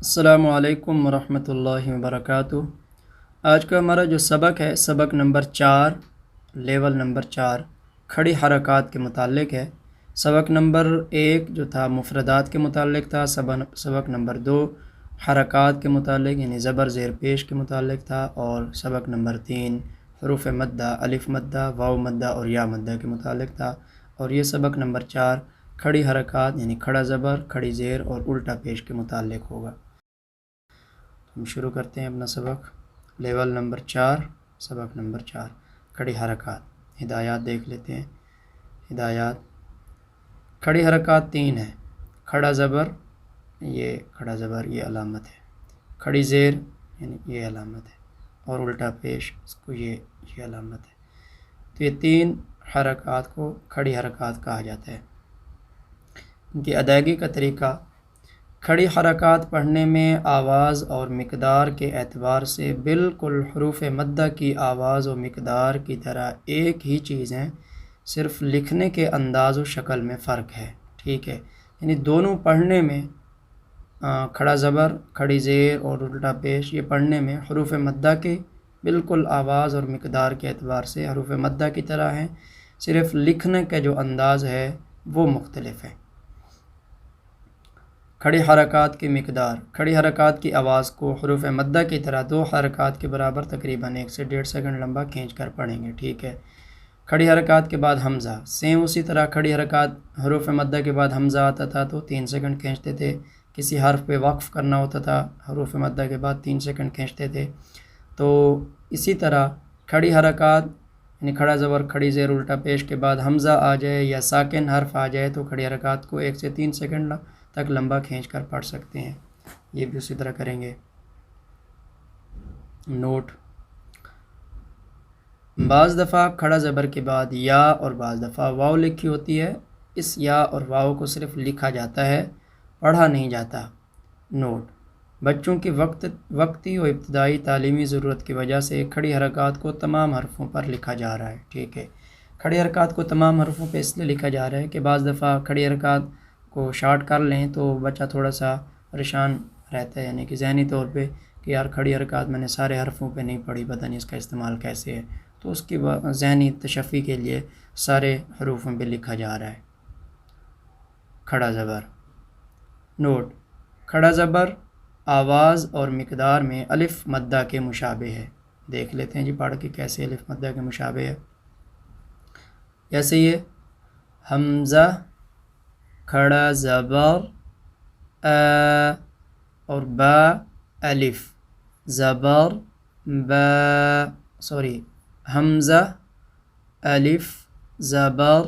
السلام علیکم ورحمۃ اللہ وبرکاتہ۔ آج کا ہمارا جو سبق ہے سبق نمبر 4 لیول نمبر 4 کھڑی حرکات کے متعلق ہے۔ سبق نمبر 1 جو تھا مفردات کے متعلق تھا، سبق نمبر 2 حرکات کے متعلق یعنی زبر زیر پیش کے متعلق تھا، اور سبق نمبر 3 حروف مدہ، الف مدہ، واو مدہ اور یا مدہ کے متعلق تھا، اور یہ سبق نمبر 4 کھڑی حرکات یعنی کھڑا زبر، کھڑی زیر اور الٹا پیش کے متعلق ہوگا۔ ہم شروع کرتے ہیں اپنا سبق لیول نمبر 4 سبق نمبر 4 کھڑی حرکات۔ ہدایات دیکھ لیتے ہیں۔ ہدایات: کھڑی حرکات 3 ہیں۔ کھڑا زبر، یہ کھڑا زبر یہ علامت ہے، کھڑی زیر یعنی یہ علامت ہے، اور الٹا پیش اس کو یہ علامت ہے۔ تو یہ 3 حرکات کو کھڑی حرکات کہا جاتا ہے۔ ان کی ادائیگی کا طریقہ: کھڑی حرکات پڑھنے میں آواز اور مقدار کے اعتبار سے بالکل حروف مدہ کی آواز و مقدار کی طرح ایک ہی چیز ہیں، صرف لکھنے کے انداز و شکل میں فرق ہے۔ ٹھیک ہے، یعنی دونوں پڑھنے میں کھڑا زبر، کھڑی زیر اور الٹا پیش، یہ پڑھنے میں حروف مدہ کے بالکل آواز اور مقدار کے اعتبار سے حروف مدہ کی طرح ہیں، صرف لکھنے کا جو انداز ہے وہ مختلف ہے۔ کھڑی حرکات کی مقدار: کھڑی حرکات کی آواز کو حروف مدہ کی طرح 2 حرکات کے برابر تقریباً 1 سے 1.5 سیکنڈ لمبا کھینچ کر پڑھیں گے۔ ٹھیک ہے۔ کھڑی حرکات کے بعد حمزہ، سیم اسی طرح کھڑی حرکات حروف مدہ کے بعد حمزہ آتا تھا تو 3 سیکنڈ کھینچتے تھے، کسی حرف پہ وقف کرنا ہوتا تھا حروف مدہ کے بعد 3 سیکنڈ کھینچتے تھے۔ تو اسی طرح کھڑی حرکات یعنی کھڑا زبر، کھڑی زیر، الٹا پیش کے بعد حمزہ آ جائے یا ساکن حرف آ جائے تو کھڑی حرکات کو 1 سے 3 سیکنڈ تک لمبا کھینچ کر پڑھ سکتے ہیں۔ یہ بھی اسی طرح کریں گے۔ نوٹ: بعض دفعہ کھڑا زبر کے بعد یا اور بعض دفعہ واو لکھی ہوتی ہے، اس یا اور واو کو صرف لکھا جاتا ہے، پڑھا نہیں جاتا۔ نوٹ: بچوں کی وقتی و ابتدائی تعلیمی ضرورت کی وجہ سے کھڑی حرکات کو تمام حرفوں پر لکھا جا رہا ہے۔ ٹھیک ہے، کھڑی حرکات کو تمام حرفوں پہ اس لیے لکھا جا رہا ہے کہ بعض دفعہ کھڑی حرکات کو شارٹ کر لیں تو بچہ تھوڑا سا پریشان رہتا ہے، یعنی کہ ذہنی طور پہ کہ یار کھڑی حرکات میں نے سارے حرفوں پہ نہیں پڑھی، پتہ نہیں اس کا استعمال کیسے ہے، تو اس کی ذہنی تشفی کے لیے سارے حروفوں پہ لکھا جا رہا ہے۔ کھڑا زبر۔ نوٹ: کھڑا زبر آواز اور مقدار میں الف مدہ کے مشابہ ہے۔ دیکھ لیتے ہیں جی پڑھ کے کیسے الف مدہ کے مشابہ ہے۔ جیسے یہ حمزہ، کھڑا زبر اور با، الف زبر حمزہ، الف زبر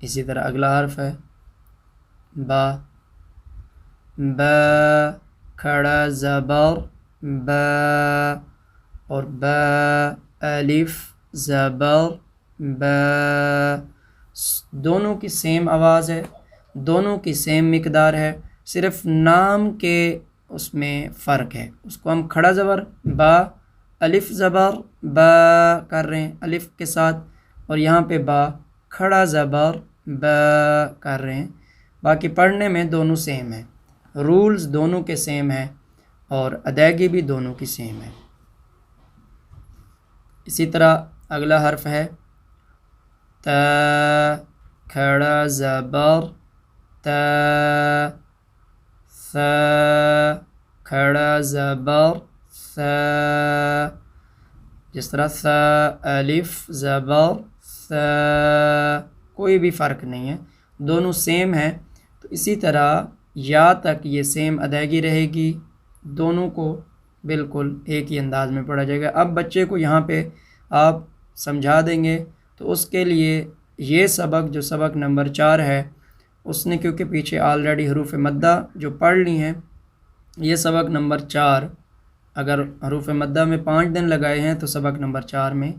اسی طرح اگلا حرف ہے با، کھڑا زبر با اور با، الف زبر با، دونوں کی سیم آواز ہے، دونوں کی سیم مقدار ہے، صرف نام کے اس میں فرق ہے۔ اس کو ہم کھڑا زبر با، الف زبر با کر رہے ہیں الف کے ساتھ، اور یہاں پہ با کھڑا زبر با کر رہے ہیں۔ باقی پڑھنے میں دونوں سیم ہیں، رولز دونوں کے سیم ہیں، اور ادائیگی بھی دونوں کی سیم ہے۔ اسی طرح اگلا حرف ہے تا، کھڑا زبر تا، ثا، کھڑا زبر ثا، جس طرح ثا الف زبر ثا، کوئی بھی فرق نہیں ہے، دونوں سیم ہیں۔ تو اسی طرح یا تک یہ سیم ادائیگی رہے گی، دونوں کو بالکل ایک ہی انداز میں پڑھا جائے گا۔ اب بچے کو یہاں پہ آپ سمجھا دیں گے تو اس کے لیے یہ سبق جو سبق نمبر 4 ہے، اس نے کیونکہ پیچھے آلریڈی حروف مدہ جو پڑھ لی ہیں، یہ سبق نمبر 4 اگر حروف مدہ میں 5 دن لگائے ہیں تو سبق نمبر 4 میں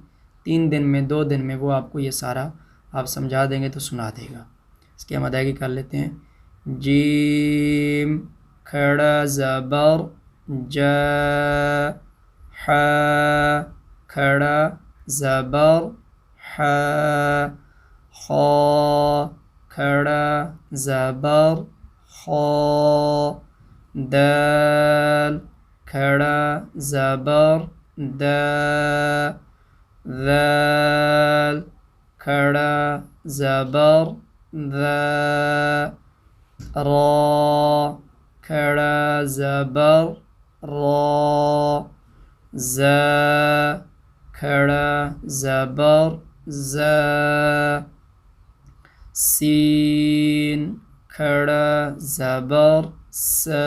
3 دن میں 2 دن میں وہ آپ کو یہ سارا آپ سمجھا دیں گے تو سنا دے گا۔ اس کی ہم ادائیگی کر لیتے ہیں۔ جیم، کھڑا زبر جا، حا، کھڑا زبر حا، خا، کھڑا زبر خا دال کھڑا زبر دا ذال کھڑا زبر ذا را کھڑا زبر را زا کھڑا زبر زا سین کھڑا زبر سا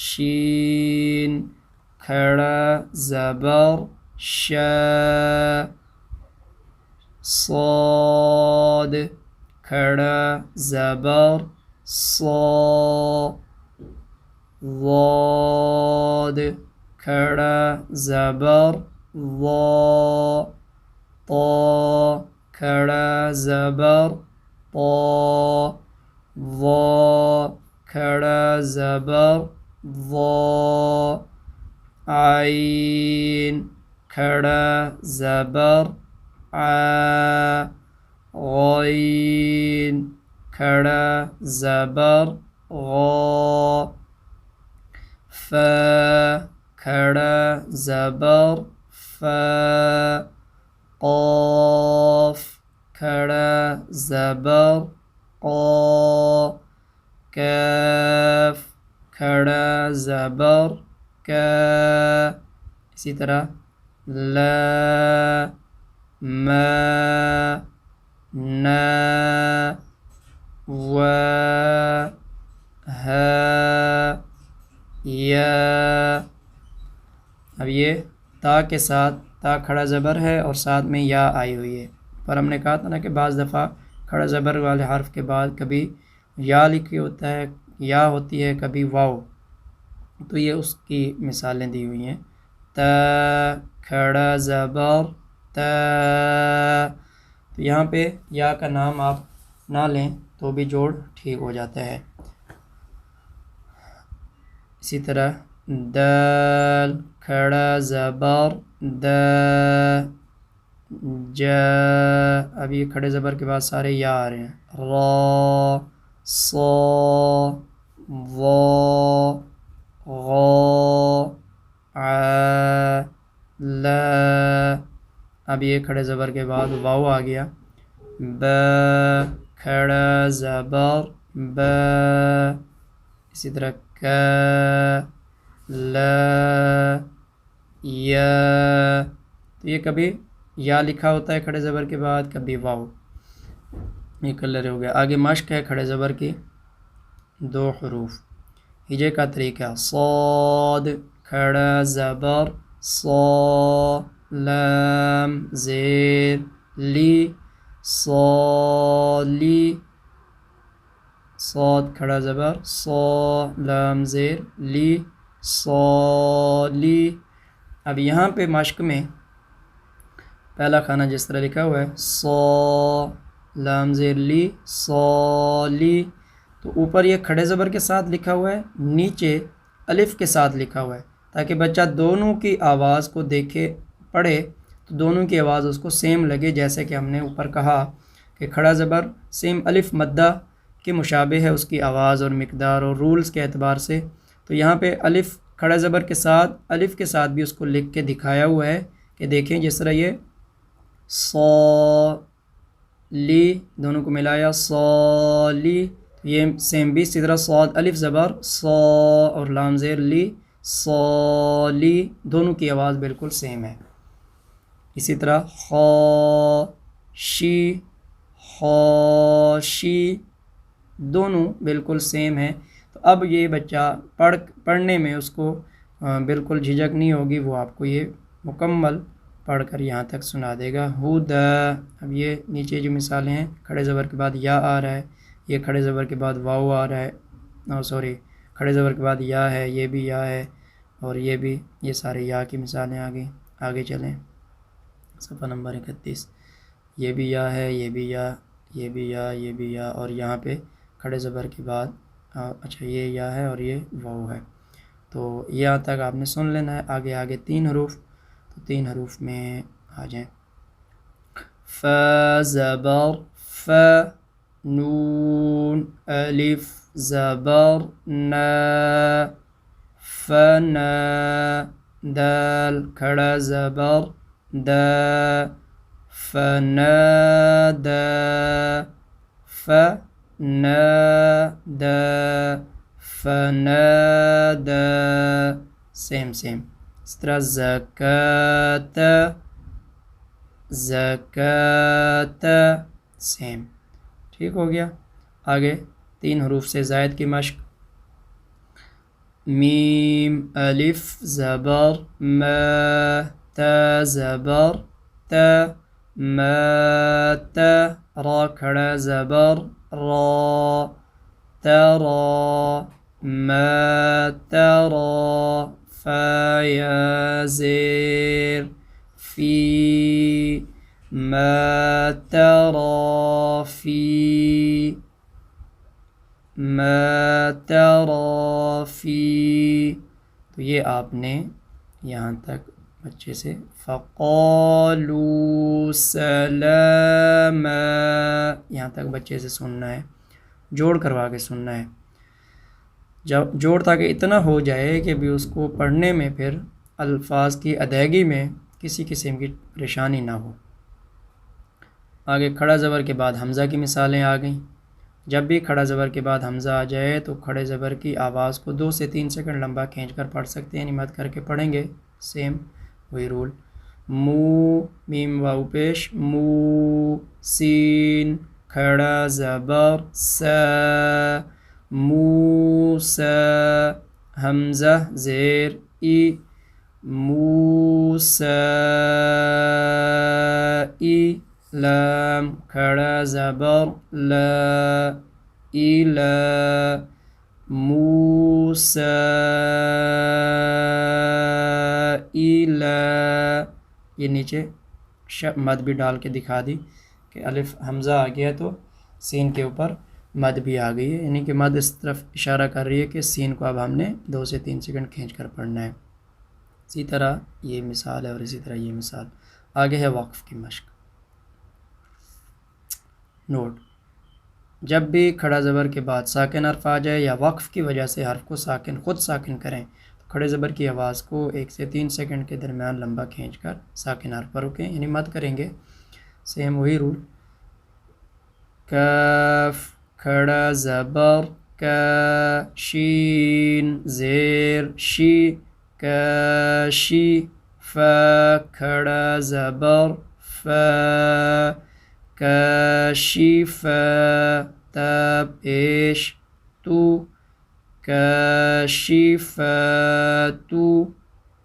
شین کھڑا زبر شا صاد کھڑا زبر صا ضاد کھڑا زبر ضا طا کھڑا زبر طا ضا کھڑا زبر ضا عین کھڑا زبر عا غین کھڑا زبر غا فا کھڑا زبر فا قاف کھڑا زبر قا کاف کھڑا زبر کا اسی طرح لا ما نا وا ہا یا اب یہ تا کے ساتھ تا کھڑا زبر ہے اور ساتھ میں یا آئی ہوئی ہے، پر ہم نے کہا تھا نا کہ بعض دفعہ کھڑا زبر والے حرف کے بعد کبھی یا لکھی ہوتا ہے، یا ہوتی ہے، کبھی واو، تو یہ اس کی مثالیں دی ہوئی ہیں۔ تا کھڑا زبر تا، تو یہاں پہ یا کا نام آپ نہ لیں تو بھی جوڑ ٹھیک ہو جاتا ہے۔ اسی طرح دال کھڑا زبر دا جا، اب یہ کھڑے زبر کے بعد سارے یا آ رہے ہیں، را صا ضا غا عا لا، اب یہ کھڑے زبر کے بعد واو آ گیا، با کھڑا زبر با، اسی طرح کا لا یا، تو یہ کبھی یا لکھا ہوتا ہے کھڑے زبر کے بعد، کبھی واو، یہ کلر ہو گیا۔ آگے مشق ہے کھڑے زبر کی 2 حروف، ہجے کا طریقہ، صاد کھڑا زبر صا لام زیر لی صالی، صاد کھڑا زبر صا لام زیر لی صالی۔ اب یہاں پہ مشق میں پہلا کھانا جس طرح لکھا ہوا ہے صا لام زیر لی صالی، تو اوپر یہ کھڑے زبر کے ساتھ لکھا ہوا ہے، نیچے الف کے ساتھ لکھا ہوا ہے، تاکہ بچہ دونوں کی آواز کو دیکھے پڑھے تو دونوں کی آواز اس کو سیم لگے، جیسے کہ ہم نے اوپر کہا کہ کھڑا زبر سیم الف مدہ کے مشابہ ہے اس کی آواز اور مقدار اور رولز کے اعتبار سے، تو یہاں پہ الف کھڑا زبر کے ساتھ الف کے ساتھ بھی اس کو لکھ کے دکھایا ہوا ہے کہ دیکھیں جس طرح یہ صا لی دونوں کو ملایا صالی، یہ سیم بھی اسی طرح صاد الف زبر صا اور لام زیر لی صالی، دونوں کی آواز بالکل سیم ہے۔ اسی طرح خاشی خاشی، دونوں بالکل سیم ہیں، تو اب یہ بچہ پڑھنے میں اس کو بالکل جھجک نہیں ہوگی، وہ آپ کو یہ مکمل پڑھ کر یہاں تک سنا دے گا۔ ہدا، اب یہ نیچے جو مثالیں ہیں، کھڑے زبر کے بعد یا آ رہا ہے، یہ کھڑے زبر کے بعد واو آ رہا ہے، کھڑے زبر کے بعد یا ہے، یہ بھی یا ہے، اور یہ بھی، یہ سارے یا کی مثالیں آگے چلیں۔ صفحہ نمبر 31، یہ بھی یا ہے، یہ بھی یا، یہ بھی یا، یہ بھی یا، اور یہاں پہ کھڑے زبر کے بعد اچھا یہ یا ہے اور یہ واو ہے، تو یہاں تک آپ نے سن لینا ہے۔ آگے 3 حروف، تو 3 حروف میں آ جائیں۔ فا زبر فا، نون الف زبر نا، فنا، دال کھڑا زبر دا، فنادا، فنادا، فنادا، سیم اس طرح زکات، زکات، سیم. ٹھیک ہو گیا. آگے 3 حروف سے زائد کی مشق. میم الف زبر ما، تا زبر تا، ما تا، را کھڑا زبر را، ترى، ما ترى، فا یا زیر فی، ما ترى فی، ما ترى فی. تو یہ آپ نے یہاں تک بچے سے فقالوا سلاما، یہاں تک بچے سے سننا ہے، جوڑ کروا کے سننا ہے. جب جوڑ تاکہ اتنا ہو جائے کہ بھی اس کو پڑھنے میں پھر الفاظ کی ادائیگی میں کسی قسم کی پریشانی نہ ہو. آگے کھڑا زبر کے بعد حمزہ کی مثالیں آ گئیں. جب بھی کھڑا زبر کے بعد حمزہ آ جائے تو کھڑے زبر کی آواز کو 2 سے 3 سیکنڈ لمبا کھینچ کر پڑھ سکتے ہیں، یعنی مد کر کے پڑھیں گے. سیم وہی رول. مو، میم واو پیش، مو، سین کھڑا زبر سا، موسا، حمزہ زیر ای، موسائی، لام کھڑا زبر لا، ایلا، موسائلا. یہ نیچے مد بھی ڈال کے دکھا دی کہ الف حمزہ آ گیا تو سین کے اوپر مد بھی آ گئی ہے، یعنی کہ مد اس طرف اشارہ کر رہی ہے کہ سین کو اب ہم نے 2 سے 3 سیکنڈ کھینچ کر پڑھنا ہے. اسی طرح یہ مثال ہے اور اسی طرح یہ مثال. آگے ہے وقف کی مشق. نوٹ: جب بھی کھڑا زبر کے بعد ساکن حرف آ جائے یا وقف کی وجہ سے حرف کو خود ساکن کریں تو کھڑے زبر کی آواز کو 1 سے 3 سیکنڈ کے درمیان لمبا کھینچ کر ساکن حرف پر رکیں، یعنی مد کریں گے. سیم وہی رول. کاف کھڑا زبر کا، شین زیر شی، کاشی، فا کھڑا زبر فا، کاشفا، تا پیش تو، کاشفاتو.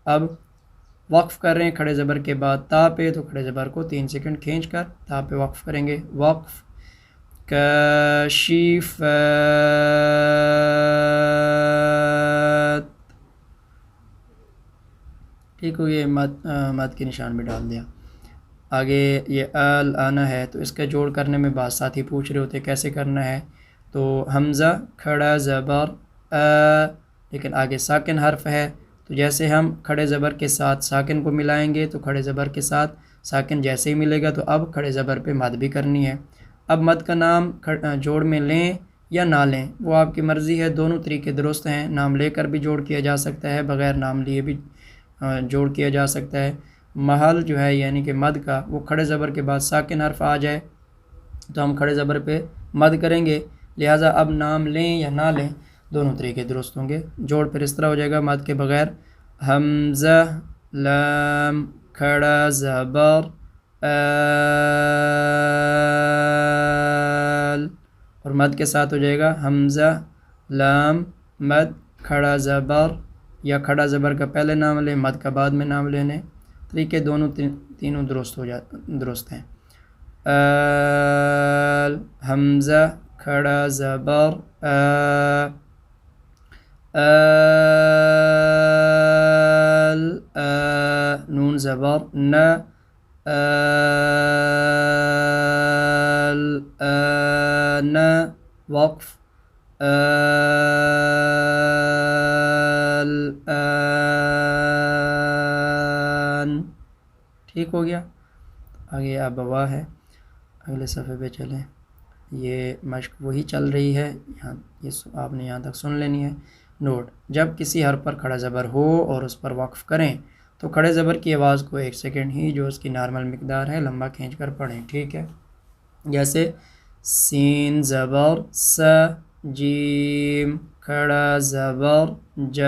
اب وقف کر رہے ہیں کھڑے زبر کے بعد تا پہ، تو کھڑے زبر کو 3 سیکنڈ کھینچ کر تا پہ وقف کریں گے. وقف کاشفات. ٹھیک ہو گیا. مد کے نشان بھی ڈال دیا. آگے یہ آل آنا ہے تو اس کا جوڑ کرنے میں بعض ساتھی پوچھ رہے ہوتے کیسے کرنا ہے. تو حمزہ کھڑا زبر لیکن آگے ساکن حرف ہے، تو جیسے ہم کھڑے زبر کے ساتھ ساکن کو ملائیں گے تو کھڑے زبر کے ساتھ ساکن جیسے ہی ملے گا تو اب کھڑے زبر پہ مد بھی کرنی ہے. اب مد کا نام جوڑ میں لیں یا نہ لیں وہ آپ کی مرضی ہے، دونوں طریقے درست ہیں. نام لے کر بھی جوڑ کیا جا سکتا ہے، بغیر نام لیے بھی جوڑ کیا جا سکتا ہے. محل جو ہے یعنی کہ مد کا وہ کھڑے زبر کے بعد ساکن حرف آ جائے تو ہم کھڑے زبر پہ مد کریں گے، لہٰذا اب نام لیں یا نہ لیں دونوں طریقے درست ہوں گے. جوڑ پھر اس طرح ہو جائے گا مد کے بغیر: حمزہ لام کھڑا زبر آل، اور مد کے ساتھ ہو جائے گا حمزہ لام مد کھڑا زبر، یا کھڑا زبر کا پہلے نام لیں مد کا بعد میں نام لینے. طریقے دونوں تینوں درست ہیں. آل حمزہ کھڑا زبر آل، نون زبر نہ، آل آن، وقف آل آن. ٹھیک ہو گیا. آگے اب بوا ہے، اگلے صفحے پہ چلیں. یہ مشق وہی چل رہی ہے، یہاں آپ نے یہاں تک سن لینی ہے۔ نوٹ: جب کسی حرف پر کھڑا زبر ہو اور اس پر وقف کریں تو کھڑے زبر کی آواز کو 1 سیکنڈ ہی جو اس کی نارمل مقدار ہے لمبا کھینچ کر پڑھیں، ٹھیک ہے؟ جیسے سین زبر س، جیم کھڑا زبر ج،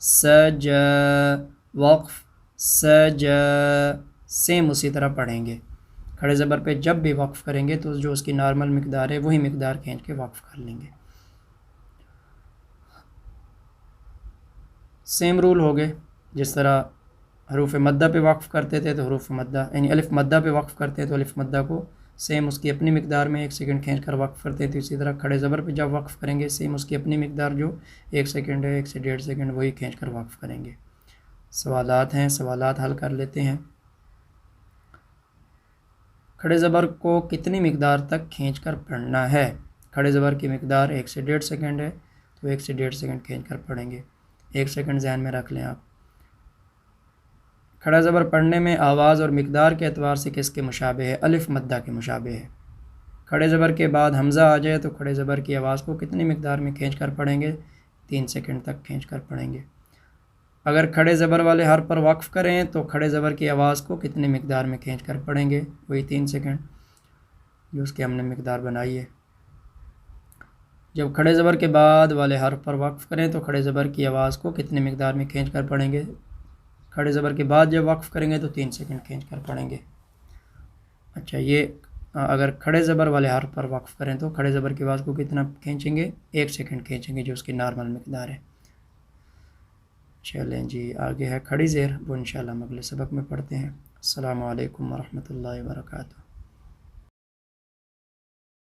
سج، وقف سج، سیم اسی طرح پڑھیں گے۔ کھڑے زبر پہ جب بھی وقف کریں گے تو جو اس کی نارمل مقدار ہے وہی مقدار کھینچ کے وقف کر لیں گے۔ سیم رول ہو گئے، جس طرح حروف مدہ پہ وقف کرتے تھے تو حروف مدہ یعنی الف مدہ پہ وقف کرتے ہیں تو الف مدہ کو سیم اس کی اپنی مقدار میں 1 سیکنڈ کھینچ کر وقف کرتے تھے، اسی طرح کھڑے زبر پہ جب وقف کریں گے سیم اس کی اپنی مقدار جو 1 سیکنڈ ہے، 1 سے 1.5 سیکنڈ، وہی کھینچ کر وقف کریں گے۔ سوالات ہیں، سوالات حل کر لیتے ہیں۔ کھڑے زبر کو کتنی مقدار تک کھینچ کر پڑھنا ہے؟ کھڑے زبر کی مقدار 1 سے 1.5 سیکنڈ ہے تو 1 سے 1.5 سیکنڈ کھینچ کر پڑھیں گے۔ 1 سیکنڈ ذہن میں رکھ لیں آپ۔ کھڑا زبر پڑھنے میں آواز اور مقدار کے اعتبار سے کس کے مشابہ ہے؟ الف مدہ کے مشابہ ہے۔ کھڑے زبر کے بعد حمزہ آ جائے تو کھڑے زبر کی آواز کو کتنی مقدار میں کھینچ کر پڑھیں گے؟ 3 سیکنڈ تک کھینچ کر پڑھیں گے۔ اگر کھڑے زبر والے حرف پر وقف کریں تو کھڑے زبر کی آواز کو کتنی مقدار میں کھینچ کر پڑھیں گے؟ وہی 3 سیکنڈ جو اس کی ہم نے مقدار بنائی ہے۔ جب کھڑے زبر کے بعد والے حرف پر وقف کریں تو کھڑے زبر کی آواز کو کتنی مقدار میں کھینچ کر پڑھیں گے؟ کھڑے زبر کے بعد جب وقف کریں گے تو 3 سیکنڈ کھینچ کر پڑھیں گے۔ اچھا، یہ اگر کھڑے زبر والے حرف پر وقف کریں تو کھڑے زبر کی آواز کو کتنا کھینچیں گے؟ 1 سیکنڈ کھینچیں گے جو اس کی نارمل مقدار ہے۔ چلیں جی، آگے ہے کھڑی زیر، وہ انشاءاللہ ہم اگلے سبق میں پڑھتے ہیں۔ السلام علیکم ورحمۃ اللہ وبرکاتہ۔